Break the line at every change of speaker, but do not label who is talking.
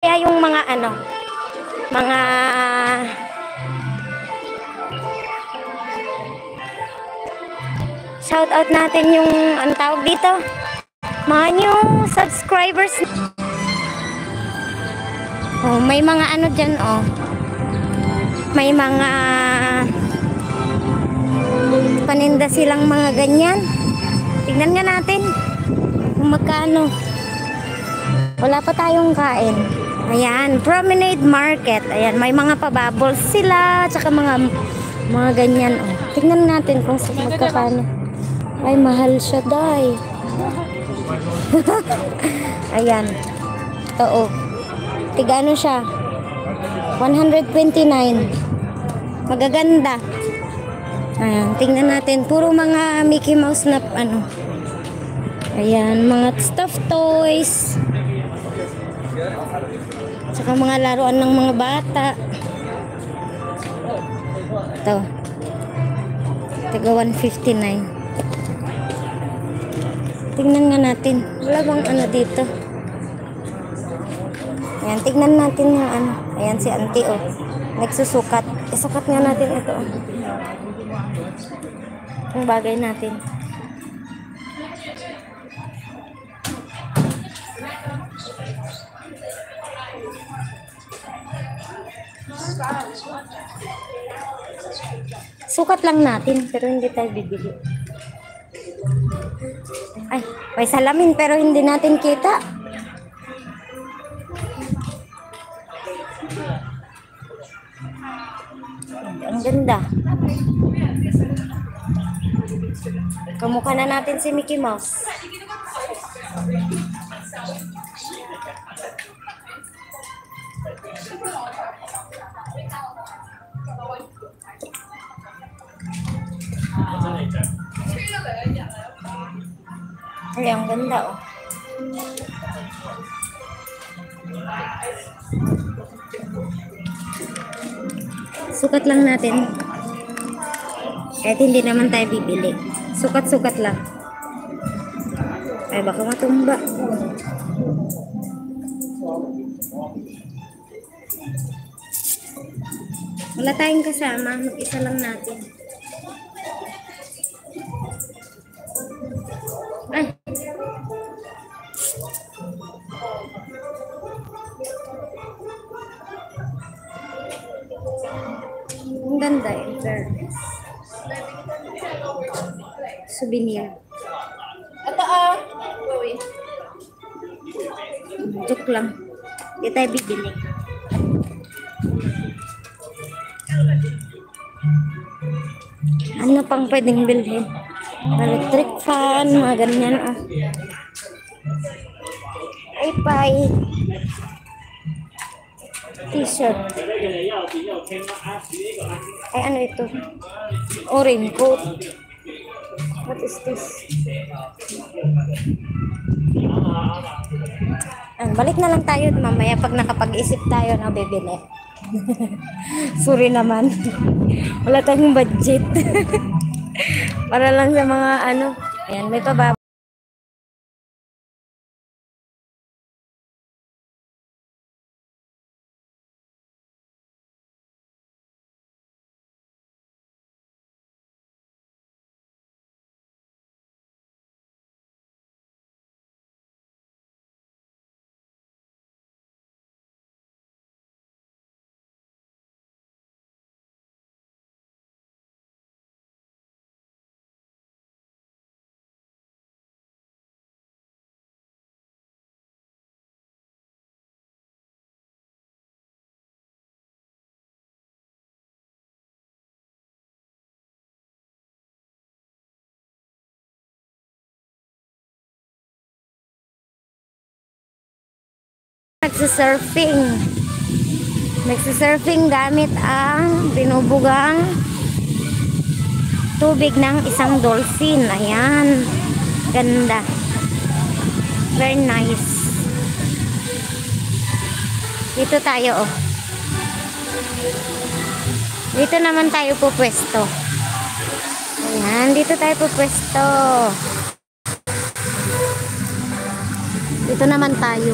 Kaya yung mga ano, mga shout out natin yung ang tawag dito, mga new subscribers. Oh, may mga ano dyan, oh. May mga paninda silang mga ganyan. Tignan nga natin kung magkano. Wala pa tayong kain. Ayan, Promenade Market. Ayan, may mga pabables sila, tsaka mga ganyan, oh. Tignan natin kung magkano. Ay, mahal siya, day. Ayan. Ito, oh. Tigano siya? 129. Magaganda. Ayan, tingnan natin. Puro mga Mickey Mouse na ano. Ayan, mga stuffed toys. Tsaka mga laruan ng mga bata. Ito. Tiga 159. Tingnan nga natin. Wala bang ano dito? Ayan, tignan natin yung ano. Ayan si auntie, oh. Nagsusukat. Isukat nga natin ito, oh. Ang bagay natin. Sukat lang natin, pero hindi tayo bibili. Ay, may salamin, pero hindi natin kita. Ang ganda. Kamukha na natin si Mickey Mouse. Ay, ang ganda, oh. Sukat lang natin. Kahit hindi naman tayo bibili. Sukat-sukat lang. Ay, baka matumba. Wala tayong kasama. Mag-isa lang natin. Ay. Ang ganda eh. Fairness. Souvenir.
Ito
Joke lang. Hindi tayo bibili. Ano pang pwedeng bilhin? Electric fan, mga ganyan, oh. Ay, pay. T-shirt. Ay, ano ito? Oh, raincoat. What is this? Balik na lang tayo mamaya pag nakapag-isip tayo na bibili. Sorry naman. Wala tayong budget. Para lang sa mga ano. Ayan, may pababa. Nagsisurfing gamit ang binubugang tubig ng isang dolphin. Ayan, ganda, very nice. Dito tayo, oh. Dito naman tayo pupwesto. Ayan, dito tayo pupwesto. Dito naman tayo.